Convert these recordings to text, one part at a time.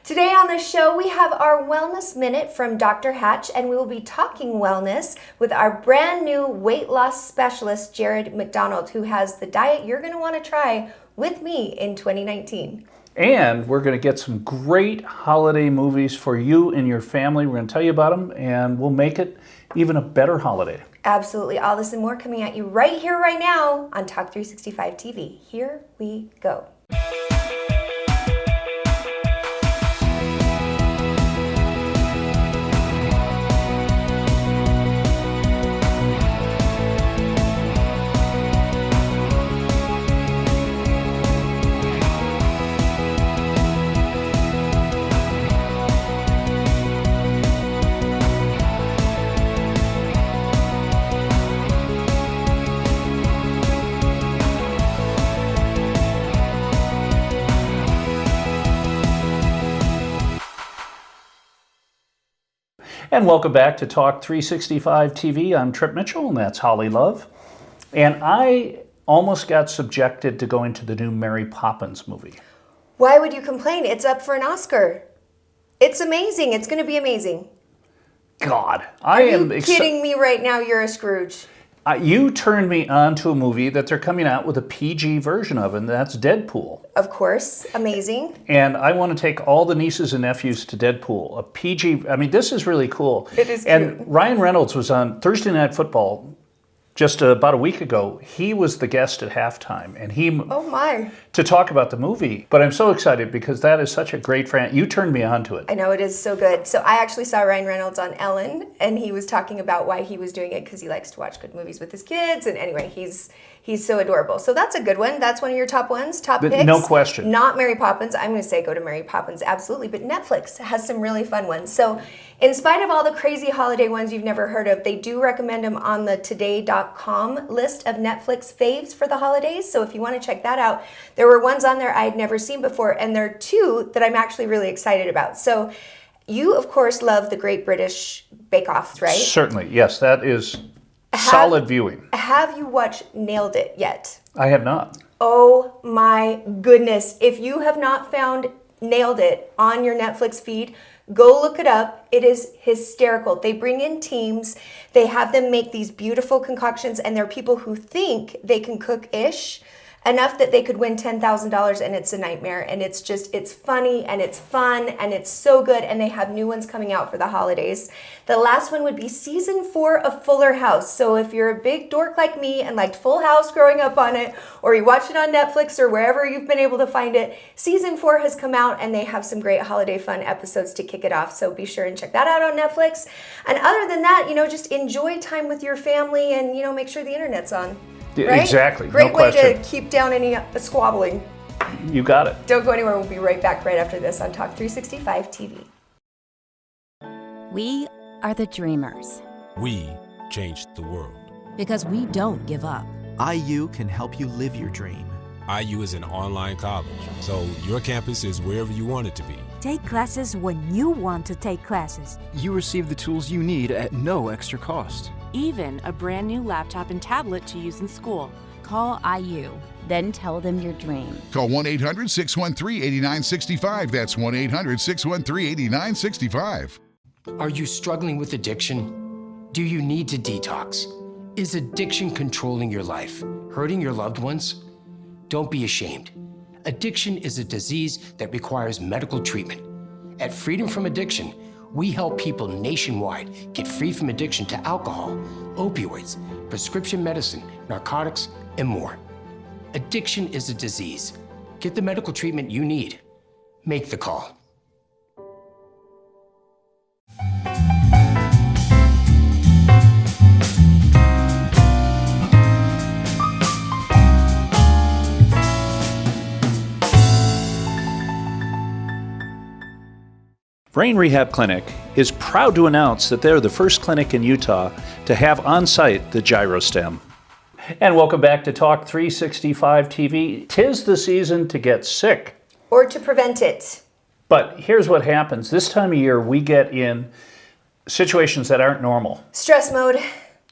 Today on the show, we have our Wellness Minute from Dr. Hatch, and we will be talking wellness with our brand new weight loss specialist, McDonald, who has the diet you're going to want to try with me in 2019. And we're going to get some great holiday movies for you and your family. We're going to tell you about them, and we'll make it even a better holiday. Absolutely. All this and more coming at you right here, right now on Talk 365 TV. Here we go. And welcome back to Talk 365 TV. I'm Trip Mitchell, and that's Holly Love. And I almost got subjected to going to the new Mary Poppins movie. Why would you complain? It's up for an Oscar. It's amazing. It's going to be amazing. God, Are you kidding me right now? You're a Scrooge. You turned me on to a movie that they're coming out with a PG version of, and that's Deadpool. Of course. Amazing. And I want to take all the nieces and nephews to Deadpool. A PG, I mean, this is really cool. It is And cute. Ryan Reynolds was on Thursday Night Football just about a week ago. He was the guest at halftime, and Oh my. to talk about the movie. But I'm so excited because that is such a great franchise. You turned me on to it. I know, it is so good. So I actually saw Ryan Reynolds on Ellen, and he was talking about why he was doing it because he likes to watch good movies with his kids. And anyway, he's so adorable. So that's a good one. That's one of your top ones, top picks. No question. Not Mary Poppins. I'm going to say go to Mary Poppins, absolutely. But Netflix has some really fun ones. So in spite of all the crazy holiday ones you've never heard of, they do recommend them on the today.com list of Netflix faves for the holidays. So if you want to check that out, there were ones on there I had never seen before, and there are two that I'm actually really excited about. So you, of course, love the Great British Bake Off, right? Certainly, yes. That is solid viewing. Have you watched Nailed It yet? I have not. Oh my goodness. If you have not found Nailed It on your Netflix feed, go look it up. It is hysterical. They bring in teams. They have them make these beautiful concoctions, and they're people who think they can cook-ish enough that they could win $10,000, and it's a nightmare. And it's funny, and it's fun, and it's so good, and they have new ones coming out for the holidays. The last one would be season 4 of Fuller House. So if you're a big dork like me and liked Full House growing up on it, or you watch it on Netflix or wherever you've been able to find it, season 4 has come out, and they have some great holiday fun episodes to kick it off. So be sure and check that out on Netflix. And other than that, just enjoy time with your family, and, make sure the internet's on. Right? Exactly. Great No way question. to keep down any squabbling. You got it. Don't go anywhere. We'll be right back right after this on Talk 365 TV. We are the dreamers. We changed the world. Because we don't give up. IU can help you live your dream. IU is an online college, so your campus is wherever you want it to be. Take classes when you want to take classes. You receive the tools you need at no extra cost. Even a brand new laptop and tablet to use in school. Call IU, then tell them your dream. Call 1-800-613-8965. That's 1-800-613-8965. Are you struggling with addiction? Do you need to detox? Is addiction controlling your life, hurting your loved ones? Don't be ashamed. Addiction is a disease that requires medical treatment. At Freedom from Addiction, we help people nationwide get free from addiction to alcohol, opioids, prescription medicine, narcotics, and more. Addiction is a disease. Get the medical treatment you need. Make the call. Brain Rehab Clinic is proud to announce that they're the first clinic in Utah to have on-site the gyrostem. And welcome back to Talk 365 TV. 'Tis the season to get sick. Or to prevent it. But here's what happens. This time of year, we get in situations that aren't normal. Stress mode.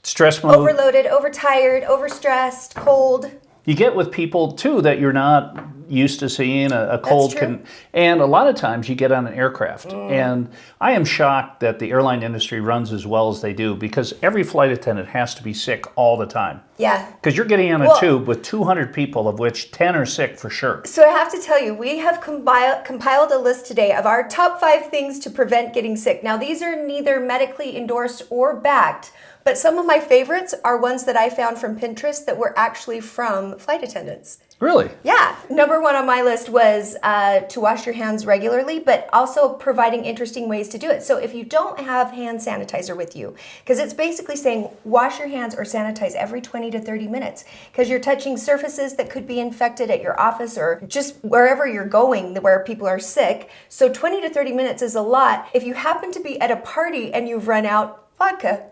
Stress mode. Overloaded, overtired, overstressed, cold. You get with people, too, that you're not used to seeing. A cold can, and a lot of times you get on an aircraft, and I am shocked that the airline industry runs as well as they do, because every flight attendant has to be sick all the time. Yeah. Because you're getting on a tube with 200 people, of which 10 are sick for sure. So I have to tell you, we have compiled a list today of our top 5 things to prevent getting sick. Now, these are neither medically endorsed or backed, but some of my favorites are ones that I found from Pinterest that were actually from flight attendants. Really? Yeah. Number 1 on my list was to wash your hands regularly, but also providing interesting ways to do it. So if you don't have hand sanitizer with you, because it's basically saying wash your hands or sanitize every 20 to 30 minutes, because you're touching surfaces that could be infected at your office or just wherever you're going where people are sick. So 20 to 30 minutes is a lot. If you happen to be at a party and you've run out, vodka.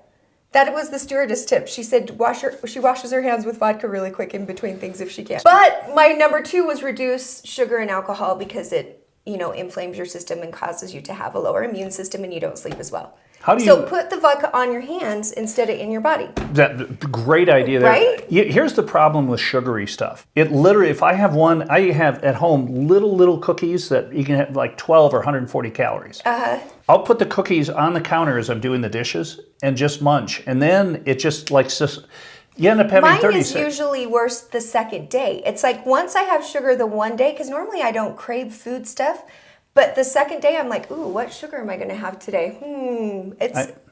That was the stewardess tip. She said she washes her hands with vodka really quick in between things if she can. But my number 2 was reduce sugar and alcohol, because it, inflames your system and causes you to have a lower immune system, and you don't sleep as well. So put the vodka on your hands instead of in your body. Great idea there. Right? Here's the problem with sugary stuff. It literally, if I have one, I have at home little cookies that you can have like 12 or 140 calories. I'll put the cookies on the counter as I'm doing the dishes and just munch. And then it just you end up having 36. Mine is usually worse the second day. It's like once I have sugar the one day, because normally I don't crave food stuff, but the second day I'm like, ooh, what sugar am I going to have today?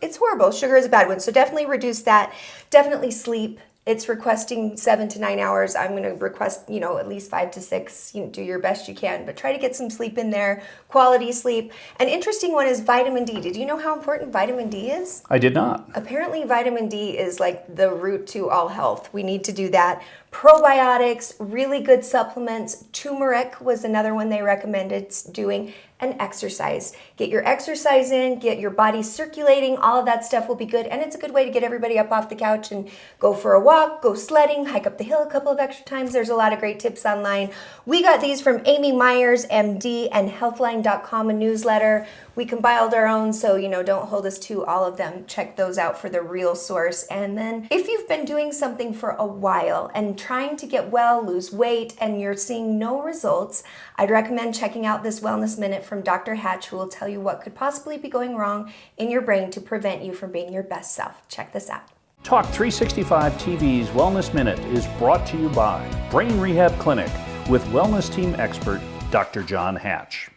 It's horrible. Sugar is a bad one. So definitely reduce that. Definitely sleep. It's requesting 7 to 9 hours. I'm going to request, at least 5 to 6. Do your best you can, but try to get some sleep in there, quality sleep. An interesting one is vitamin D. Did you know how important vitamin D is? I did not. Apparently vitamin D is like the root to all health. We need to do that. Probiotics, really good supplements. Turmeric was another one they recommended doing. And exercise. Get your exercise in, get your body circulating, all of that stuff will be good. And it's a good way to get everybody up off the couch and go for a walk, go sledding, hike up the hill a couple of extra times. There's a lot of great tips online. We got these from Amy Myers, MD, and Healthline.com, a newsletter. We compiled our own, so don't hold us to all of them. Check those out for the real source. And then if you've been doing something for a while and trying to get well, lose weight, and you're seeing no results, I'd recommend checking out this Wellness Minute from Dr. Hatch, who will tell you what could possibly be going wrong in your brain to prevent you from being your best self. Check this out. Talk 365 TV's Wellness Minute is brought to you by Brain Rehab Clinic with wellness team expert Dr. John Hatch.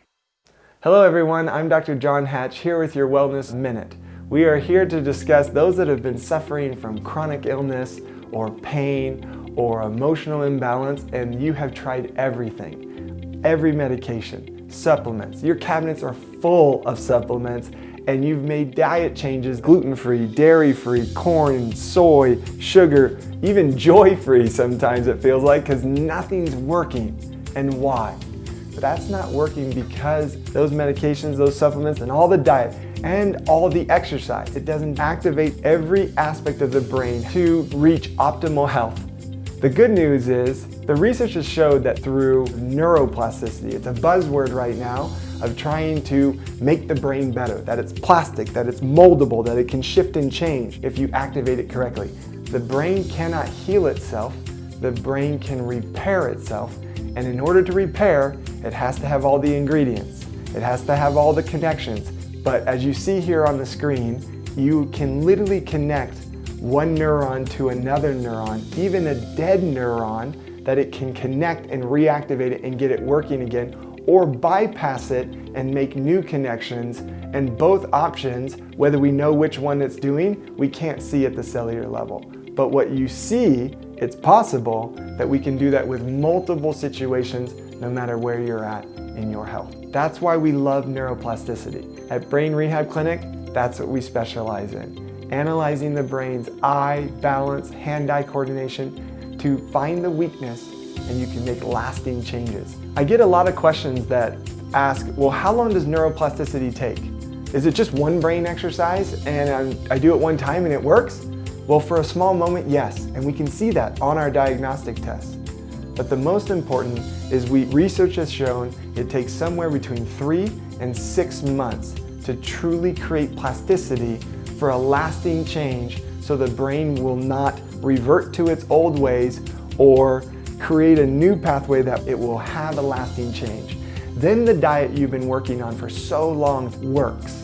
Hello everyone, I'm Dr. John Hatch here with your Wellness Minute. We are here to discuss those that have been suffering from chronic illness or pain or emotional imbalance, and you have tried everything, every medication, supplements. Your cabinets are full of supplements, and you've made diet changes, gluten-free, dairy-free, corn, soy, sugar, even joy-free sometimes it feels like, because nothing's working. And why? That's not working because those medications, those supplements, and all the diet and all the exercise, it doesn't activate every aspect of the brain to reach optimal health. The good news is the research has showed that through neuroplasticity, it's a buzzword right now of trying to make the brain better, that it's plastic, that it's moldable, that it can shift and change if you activate it correctly. The brain cannot heal itself, the brain can repair itself. And in order to repair, it has to have all the ingredients. It has to have all the connections. But as you see here on the screen, you can literally connect one neuron to another neuron, even a dead neuron, that it can connect and reactivate it and get it working again, or bypass it and make new connections. And both options, whether we know which one it's doing, we can't see at the cellular level. But what you see, it's possible that we can do that with multiple situations, no matter where you're at in your health. That's why we love neuroplasticity. At Brain Rehab Clinic, that's what we specialize in. Analyzing the brain's eye, balance, hand-eye coordination to find the weakness, and you can make lasting changes. I get a lot of questions that ask, well, how long does neuroplasticity take? Is it just one brain exercise and I do it one time and it works? Well, for a small moment, yes, and we can see that on our diagnostic tests. But the most important is research has shown it takes somewhere between 3 and 6 months to truly create plasticity for a lasting change so the brain will not revert to its old ways or create a new pathway that it will have a lasting change. Then the diet you've been working on for so long works.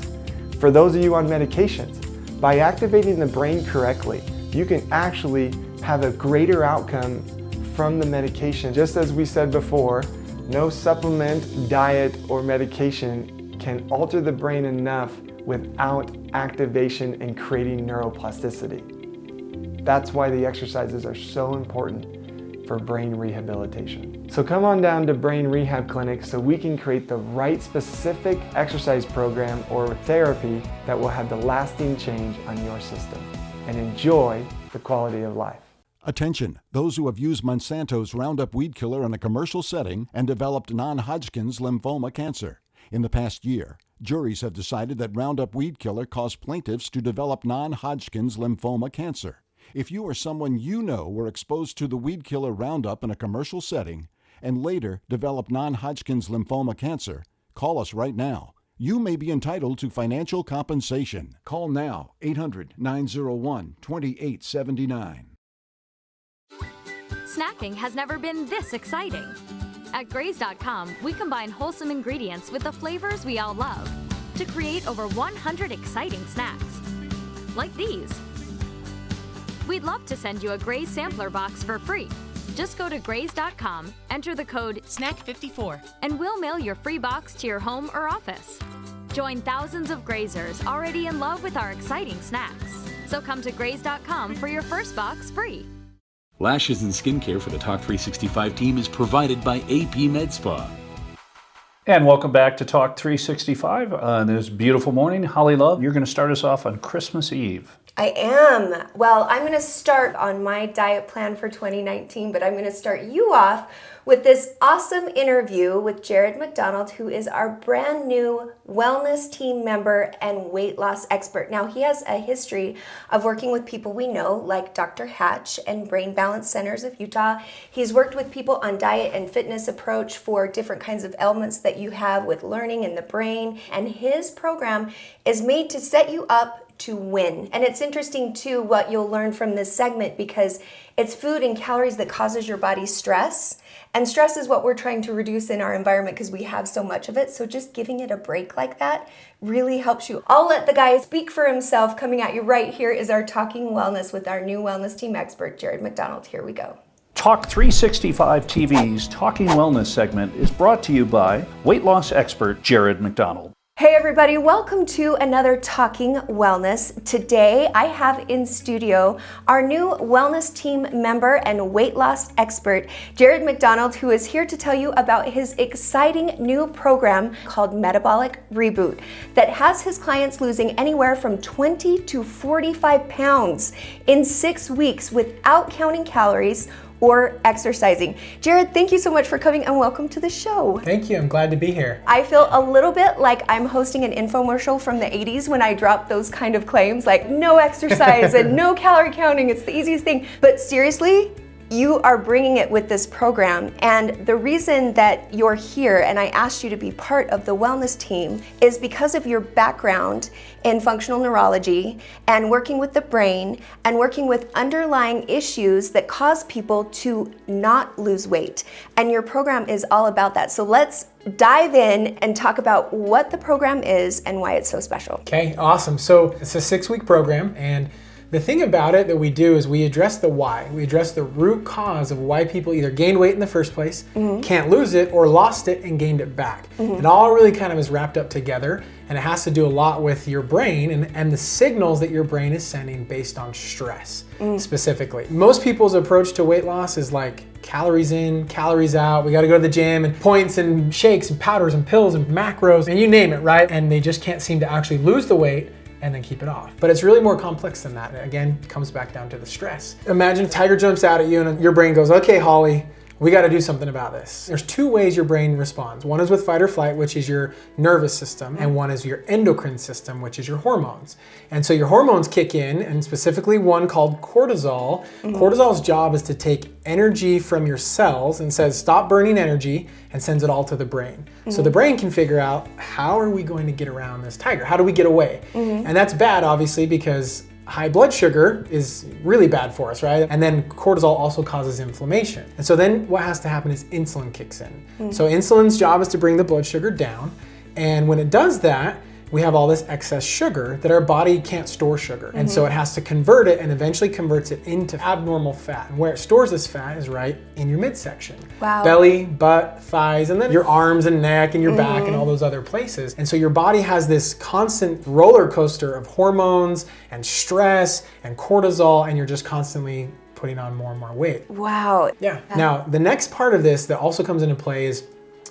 For those of you on medications, by activating the brain correctly, you can actually have a greater outcome from the medication. Just as we said before, no supplement, diet, or medication can alter the brain enough without activation and creating neuroplasticity. That's why the exercises are so important for brain rehabilitation. So come on down to Brain Rehab Clinic so we can create the right specific exercise program or therapy that will have the lasting change on your system and enjoy the quality of life. Attention, those who have used Monsanto's Roundup weed killer in a commercial setting and developed non-Hodgkin's lymphoma cancer. In the past year, juries have decided that Roundup weed killer caused plaintiffs to develop non-Hodgkin's lymphoma cancer. If you or someone you know were exposed to the weed killer Roundup in a commercial setting and later developed non-Hodgkin's lymphoma cancer, call us right now. You may be entitled to financial compensation. Call now, 800-901-2879. Snacking has never been this exciting. At Graze.com, we combine wholesome ingredients with the flavors we all love to create over 100 exciting snacks, like these. We'd love to send you a Graze sampler box for free. Just go to Graze.com, enter the code SNACK54, and we'll mail your free box to your home or office. Join thousands of Grazers already in love with our exciting snacks. So come to Graze.com for your first box free. Lashes and skincare for the Talk 365 team is provided by AP Med Spa. And welcome back to Talk 365 on this beautiful morning. Holly Love, you're going to start us off on Christmas Eve. I am. Well, I'm going to start on my diet plan for 2019, but I'm going to start you off with this awesome interview with Jared McDonald, who is our brand new wellness team member and weight loss expert. Now, he has a history of working with people we know, like Dr. Hatch and Brain Balance Centers of Utah. He's worked with people on diet and fitness approach for different kinds of ailments that you have with learning in the brain. And his program is made to set you up to win. And it's interesting too what you'll learn from this segment, because it's food and calories that causes your body stress. And stress is what we're trying to reduce in our environment because we have so much of it. So just giving it a break like that really helps you. I'll let the guy speak for himself. Coming at you right here is our Talking Wellness with our new wellness team expert, Jared McDonald. Here we go. Talk 365 TV's Talking Wellness segment is brought to you by weight loss expert Jared McDonald. Hey everybody, welcome to another Talking Wellness. Today I have in studio our new wellness team member and weight loss expert, Jared McDonald, who is here to tell you about his exciting new program called Metabolic Reboot that has his clients losing anywhere from 20 to 45 pounds in 6 weeks without counting calories or exercising. Jared, thank you so much for coming and welcome to the show. Thank you, I'm glad to be here. I feel a little bit like I'm hosting an infomercial from the 80s when I dropped those kind of claims like no exercise and no calorie counting, it's the easiest thing. But seriously, you are bringing it with this program, and the reason that you're here and I asked you to be part of the wellness team is because of your background in functional neurology and working with the brain and working with underlying issues that cause people to not lose weight. And your program is all about that. So let's dive in and talk about what the program is and why it's so special. Okay, awesome. So it's a 6-week program, and the thing about it that we do is we address the why. We address the root cause of why people either gained weight in the first place, can't lose it, or lost it and gained it back. It all really kind of is wrapped up together, and it has to do a lot with your brain and the signals that your brain is sending based on stress specifically. Most people's approach to weight loss is like calories in, calories out, we gotta go to the gym, and points and shakes and powders and pills and macros and you name it, right? And they just can't seem to actually lose the weight and then keep it off. But it's really more complex than that. Again, it comes back down to the stress. Imagine a tiger jumps out at you and your brain goes, okay, Holly, we gotta do something about this. There's 2 ways your brain responds. One is with fight or flight, which is your nervous system, and one is your endocrine system, which is your hormones. And so your hormones kick in, and specifically one called cortisol. Cortisol's job is to take energy from your cells and says, stop burning energy, and sends it all to the brain. So the brain can figure out, how are we going to get around this tiger? How do we get away? And that's bad, obviously, because high blood sugar is really bad for us, right? And then cortisol also causes inflammation. And so then what has to happen is insulin kicks in. So insulin's job is to bring the blood sugar down. And when it does that, we have all this excess sugar that our body can't store sugar. And so it has to convert it and eventually converts it into abnormal fat. And where it stores this fat is right in your midsection. Wow. Belly, butt, thighs, and then your arms and neck and your back and all those other places. And so your body has this constant roller coaster of hormones and stress and cortisol, and you're just constantly putting on more and more weight. Wow. Yeah. Now, the next part of this that also comes into play is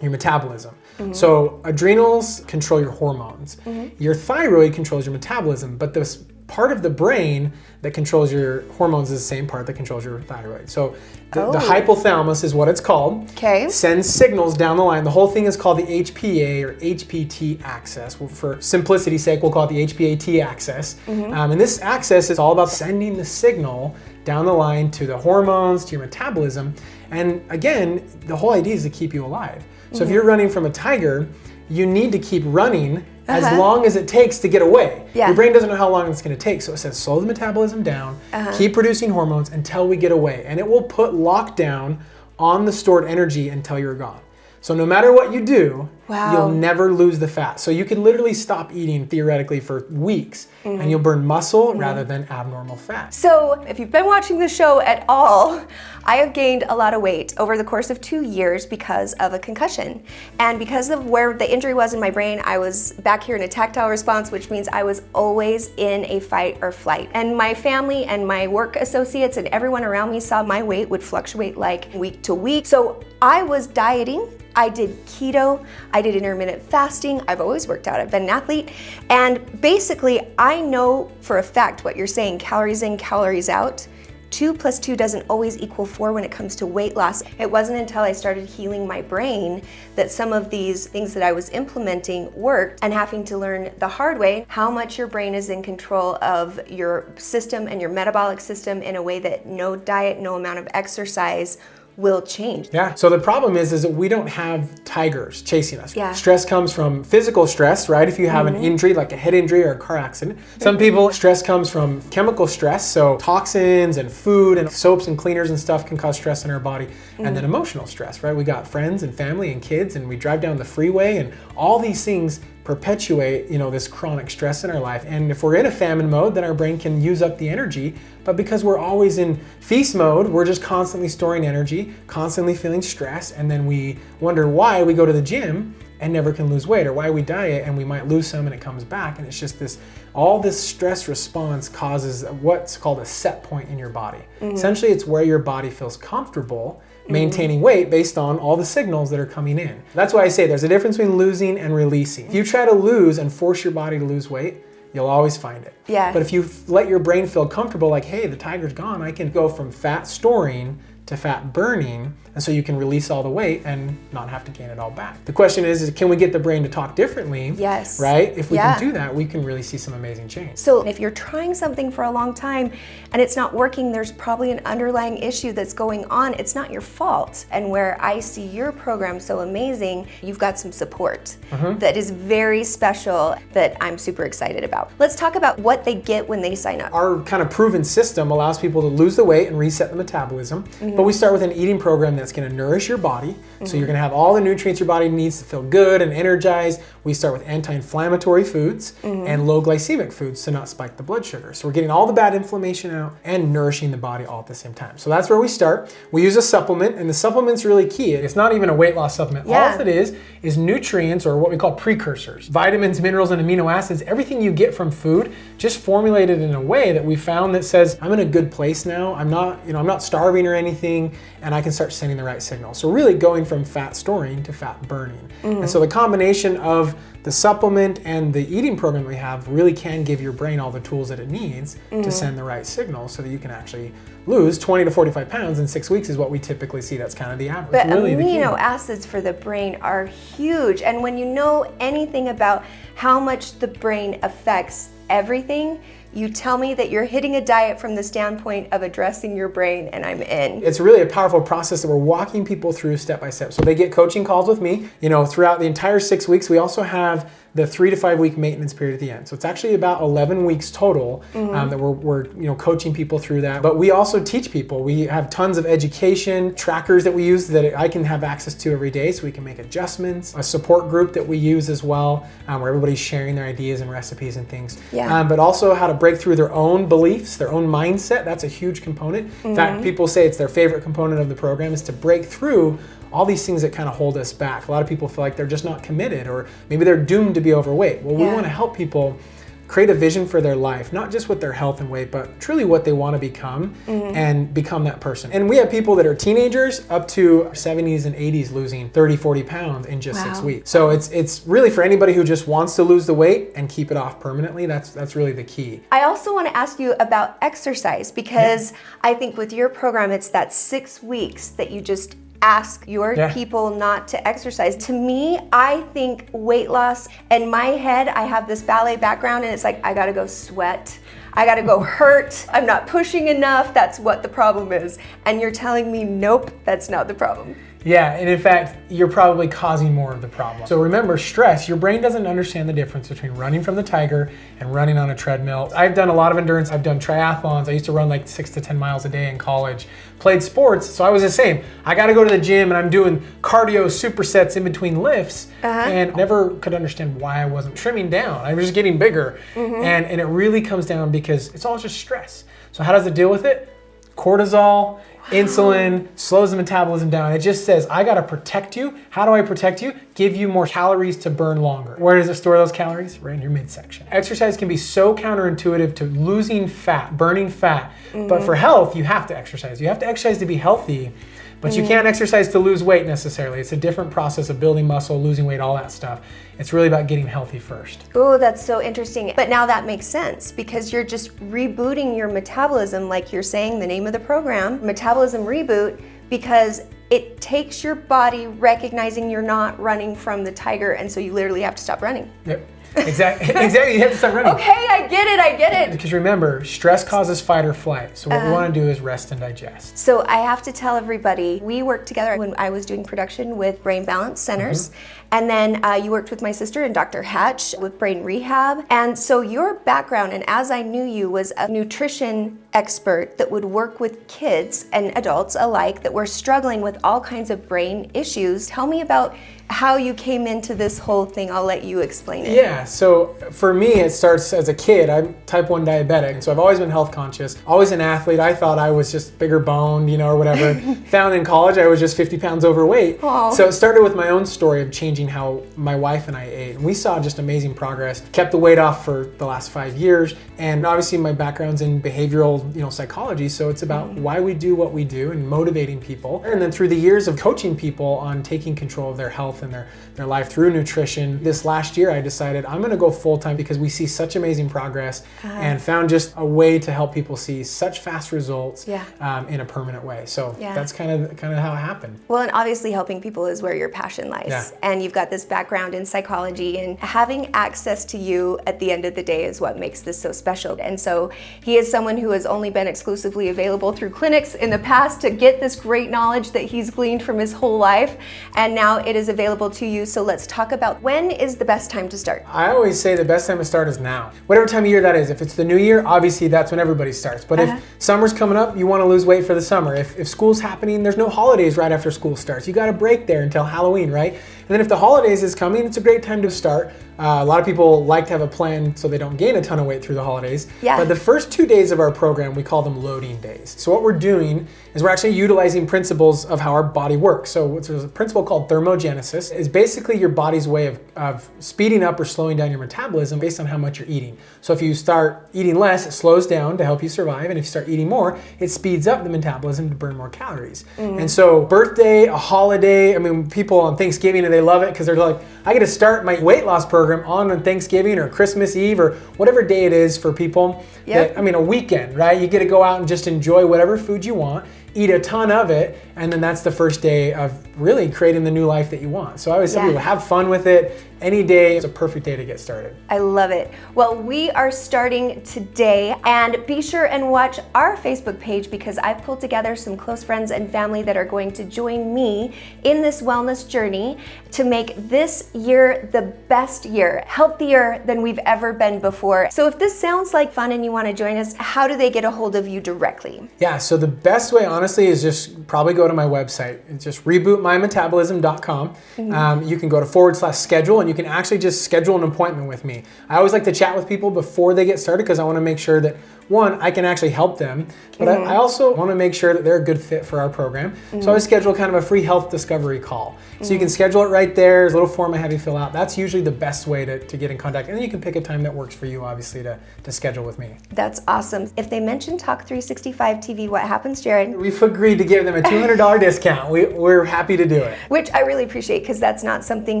your metabolism. So adrenals control your hormones. Your thyroid controls your metabolism, but this part of the brain that controls your hormones is the same part that controls your thyroid. So the hypothalamus is what it's called. Okay. Sends signals down the line. The whole thing is called the HPA or HPT axis. Well, for simplicity's sake, we'll call it the HPAT axis. And this axis is all about sending the signal down the line to the hormones, to your metabolism. And again, the whole idea is to keep you alive. So if you're running from a tiger, you need to keep running as long as it takes to get away. Your brain doesn't know how long it's going to take, so it says slow the metabolism down, keep producing hormones until we get away, and it will put lockdown on the stored energy until you're gone. So no matter what you do, you'll never lose the fat. So you can literally stop eating theoretically for weeks and you'll burn muscle rather than abnormal fat. So if you've been watching the show at all, I have gained a lot of weight over the course of 2 years because of a concussion. And because of where the injury was in my brain, I was back here in a tactile response, which means I was always in a fight or flight. And my family and my work associates and everyone around me saw my weight would fluctuate like week to week. So I was dieting. I did keto, I did intermittent fasting, I've always worked out, I've been an athlete, and basically I know for a fact what you're saying, calories in, calories out. 2 + 2 doesn't always equal 4 when it comes to weight loss. It wasn't until I started healing my brain that some of these things that I was implementing worked, and having to learn the hard way how much your brain is in control of your system and your metabolic system in a way that no diet, no amount of exercise will change. Yeah, so the problem is that we don't have tigers chasing us. Yeah. Stress comes from physical stress, right? If you have an injury, like a head injury or a car accident. Some people, stress comes from chemical stress, so toxins and food and soaps and cleaners and stuff can cause stress in our body. And then emotional stress, right? We got friends and family and kids, and we drive down the freeway, and all these things perpetuate, this chronic stress in our life. And if we're in a famine mode, then our brain can use up the energy. But because we're always in feast mode, we're just constantly storing energy, constantly feeling stress, and then we wonder why we go to the gym and never can lose weight, or why we diet and we might lose some and it comes back. And it's just all this stress response causes what's called a set point in your body. Essentially, it's where your body feels comfortable maintaining weight based on all the signals that are coming in. That's why I say there's a difference between losing and releasing. If you try to lose and force your body to lose weight, you'll always find it. Yeah. But if you let your brain feel comfortable, like, hey, the tiger's gone, I can go from fat storing to fat burning, and so you can release all the weight and not have to gain it all back. The question is can we get the brain to talk differently? Yes. Right? If we can do that, we can really see some amazing change. So if you're trying something for a long time and it's not working, there's probably an underlying issue that's going on. It's not your fault. And where I see your program so amazing, you've got some support that is very special that I'm super excited about. Let's talk about what they get when they sign up. Our kind of proven system allows people to lose the weight and reset the metabolism. But we start with an eating program that's going to nourish your body. So you're going to have all the nutrients your body needs to feel good and energized. We start with anti-inflammatory foods and low glycemic foods to not spike the blood sugar. So we're getting all the bad inflammation out and nourishing the body all at the same time. So that's where we start. We use a supplement, and the supplement's really key. It's not even a weight loss supplement. Yeah. All it is nutrients, or what we call precursors. Vitamins, minerals, and amino acids, everything you get from food, just formulated in a way that we found that says, I'm in a good place now. I'm not starving or anything, and I can start sending the right signal. So really going from fat storing to fat burning. And so the combination of the supplement and the eating program we have really can give your brain all the tools that it needs to send the right signal so that you can actually lose 20 to 45 pounds in 6 weeks is what we typically see. That's kind of the average. But really amino acids for the brain are huge. And when you know anything about how much the brain affects everything, you tell me that you're hitting a diet from the standpoint of addressing your brain, and I'm in. It's really a powerful process that we're walking people through step by step. So they get coaching calls with me, throughout the entire 6 weeks. We also have the 3 to 5 week maintenance period at the end. So it's actually about 11 weeks total that we're coaching people through that. But we also teach people. We have tons of education trackers that we use that I can have access to every day so we can make adjustments. A support group that we use as well, where everybody's sharing their ideas and recipes and things. Yeah. But also how to break through their own beliefs, their own mindset. That's a huge component. In fact, people say it's their favorite component of the program is to break through all these things that kind of hold us back. A lot of people feel like they're just not committed, or maybe they're doomed to be overweight. Well, we want to help people create a vision for their life, not just with their health and weight, but truly what they want to become and become that person. And we have people that are teenagers up to 70s and 80s losing 30, 40 pounds in just 6 weeks. So it's really for anybody who just wants to lose the weight and keep it off permanently. That's really the key. I also want to ask you about exercise, because I think with your program, it's that 6 weeks that you just ask your people not to exercise. To me, I think weight loss, in my head, I have this ballet background and it's like, I gotta go sweat. I gotta go hurt. I'm not pushing enough. That's what the problem is. And you're telling me, nope, that's not the problem. Yeah, and in fact, you're probably causing more of the problem. So remember, stress, your brain doesn't understand the difference between running from the tiger and running on a treadmill. I've done a lot of endurance. I've done triathlons. I used to run like 6 to 10 miles a day in college. Played sports, so I was the same. I gotta go to the gym and I'm doing cardio supersets in between lifts and never could understand why I wasn't trimming down. I was just getting bigger. And it really comes down because it's all just stress. So how does it deal with it? Cortisol, insulin, slows the metabolism down. It just says, I gotta protect you. How do I protect you? Give you more calories to burn longer. Where does it store those calories? Right in your midsection. Exercise can be so counterintuitive to losing fat, burning fat. But for health, you have to exercise. You have to exercise to be healthy, but you can't exercise to lose weight necessarily. It's a different process of building muscle, losing weight, all that stuff. It's really about getting healthy first. Oh, that's so interesting. But now that makes sense because you're just rebooting your metabolism, like you're saying, the name of the program, Metabolism Reboot, because it takes your body recognizing you're not running from the tiger, and so you literally have to stop running. Yep. Exactly. You have to stop running. Okay, I get it. Because remember, stress causes fight or flight. So what we want to do is rest and digest. So I have to tell everybody, we worked together when I was doing production with Brain Balance Centers. And then you worked with my sister and Dr.Hatch with Brain Rehab. And so your background, and as I knew you, was a nutrition expert that would work with kids and adults alike that were struggling with all kinds of brain issues. Tell me about how you came into this whole thing. I'll let you explain it. Yeah, so for me, it starts as a kid. I'm type 1 diabetic, and so I've always been health conscious, always an athlete. I thought I was just bigger boned, or whatever. Found in college, I was just 50 pounds overweight. Aww. So it started with my own story of changing how my wife and I ate. And we saw just amazing progress. Kept the weight off for the last 5 years. And obviously my background's in behavioral, psychology. So it's about why we do what we do and motivating people. And then through the years of coaching people on taking control of their health and their life through nutrition, this last year I decided I'm gonna go full-time because we see such amazing progress and found just a way to help people see such fast results in a permanent way. So that's kind of how it happened. Well, and obviously helping people is where your passion lies. Yeah. And you've got this background in psychology, and having access to you at the end of the day is what makes this so special. And so he is someone who has only been exclusively available through clinics in the past to get this great knowledge that he's gleaned from his whole life. And now it is available to you. So let's talk about, when is the best time to start? I always say the best time to start is now. Whatever time of year that is. If it's the new year, obviously that's when everybody starts. But if summer's coming up, you want to lose weight for the summer. If school's happening, there's no holidays right after school starts. You got a break there until Halloween, right? And then if the holidays is coming, it's a great time to start. A lot of people like to have a plan so they don't gain a ton of weight through the holidays. Yeah. But the first 2 days of our program, we call them loading days. So what we're doing is we're actually utilizing principles of how our body works. So there's a principle called thermogenesis. It's basically your body's way of speeding up or slowing down your metabolism based on how much you're eating. So if you start eating less, it slows down to help you survive. And if you start eating more, it speeds up the metabolism to burn more calories. And so birthday, a holiday, people on Thanksgiving, and they love it because they're like, I get to start my weight loss program on Thanksgiving or Christmas Eve or whatever day it is for people. Yep. A weekend, right? You get to go out and just enjoy whatever food you want, eat a ton of it, and then that's the first day of really creating the new life that you want. So I always tell people, have fun with it. Any day is a perfect day to get started. I love it. Well, we are starting today, and be sure and watch our Facebook page because I've pulled together some close friends and family that are going to join me in this wellness journey to make this year the best year, healthier than we've ever been before. So if this sounds like fun and you want to join us, how do they get a hold of you directly? Yeah, so the best way, honestly, is just probably go to my website. It's just rebootmymetabolism.com. You can go to /schedule, and you can actually just schedule an appointment with me. I always like to chat with people before they get started because I want to make sure that, one, I can actually help them, but I also want to make sure that they're a good fit for our program. So I schedule kind of a free health discovery call. So you can schedule it right there. There's a little form I have you fill out. That's usually the best way to get in contact. And then you can pick a time that works for you, obviously, to schedule with me. That's awesome. If they mention Talk 365 TV, what happens, Jared? We've agreed to give them a $200 discount. We're happy to do it. Which I really appreciate because that's not something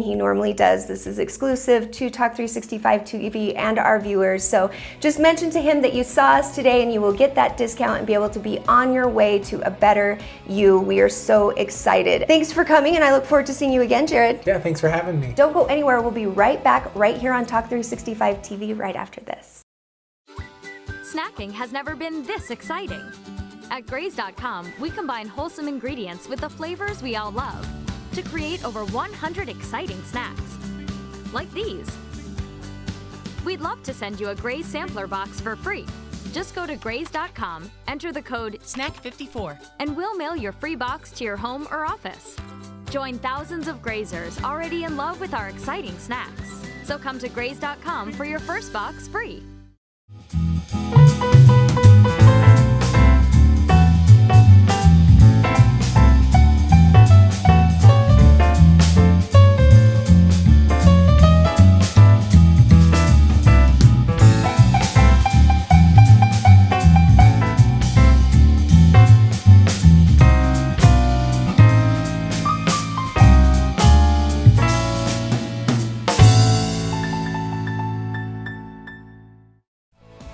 he normally does. This is exclusive to Talk 365 TV and our viewers. So just mention to him that you saw us today and you will get that discount and be able to be on your way to a better you. We are so excited. Thanks for coming, and I look forward to seeing you again, Jared. Yeah, thanks for having me. Don't go anywhere. We'll be right back right here on Talk 365 TV right after this. Snacking has never been this exciting. At Graze.com, we combine wholesome ingredients with the flavors we all love to create over 100 exciting snacks. Like these. We'd love to send you a Graze sampler box for free. Just go to Graze.com, enter the code SNACK54, and we'll mail your free box to your home or office. Join thousands of Grazers already in love with our exciting snacks. So come to Graze.com for your first box free.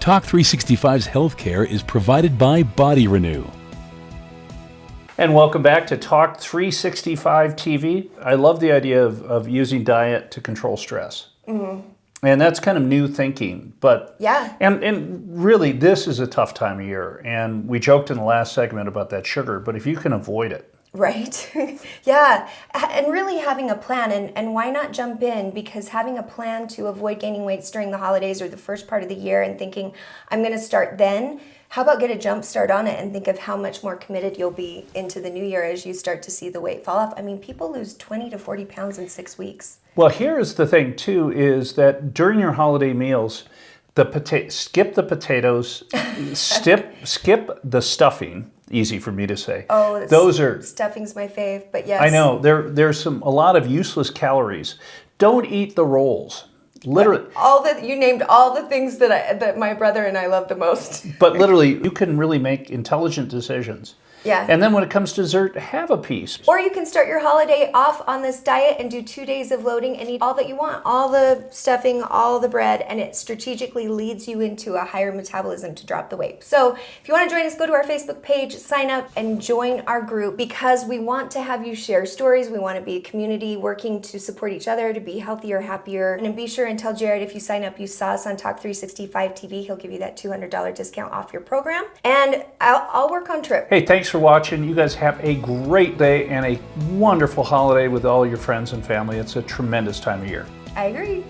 Talk 365's healthcare is provided by Body Renew. And welcome back to Talk 365 TV. I love the idea of using diet to control stress. And that's kind of new thinking, but and really this is a tough time of year. And we joked in the last segment about that sugar, but if you can avoid it. Right. Yeah. And really having a plan, and why not jump in? Because having a plan to avoid gaining weight during the holidays or the first part of the year and thinking, I'm going to start then, how about get a jump start on it and think of how much more committed you'll be into the new year as you start to see the weight fall off. I mean, people lose 20 to 40 pounds in 6 weeks. Well, here's the thing too, is that during your holiday meals, skip the potatoes, skip the stuffing. Easy for me to say. Oh, those are stuffing's my fave, but yes. I know there's a lot of useless calories. Don't eat the rolls. Literally, you named all the things that my brother and I love the most. But literally, you can really make intelligent decisions. Yeah. And then when it comes to dessert, have a piece. Or you can start your holiday off on this diet and do 2 days of loading and eat all that you want. All the stuffing, all the bread, and it strategically leads you into a higher metabolism to drop the weight. So if you want to join us, go to our Facebook page, sign up, and join our group because we want to have you share stories. We want to be a community working to support each other, to be healthier, happier. And be sure and tell Jared if you sign up, you saw us on Talk 365 TV. He'll give you that $200 discount off your program. And I'll work on Trip. Hey, thanks for watching. You guys have a great day and a wonderful holiday with all your friends and family. It's a tremendous time of year. I agree.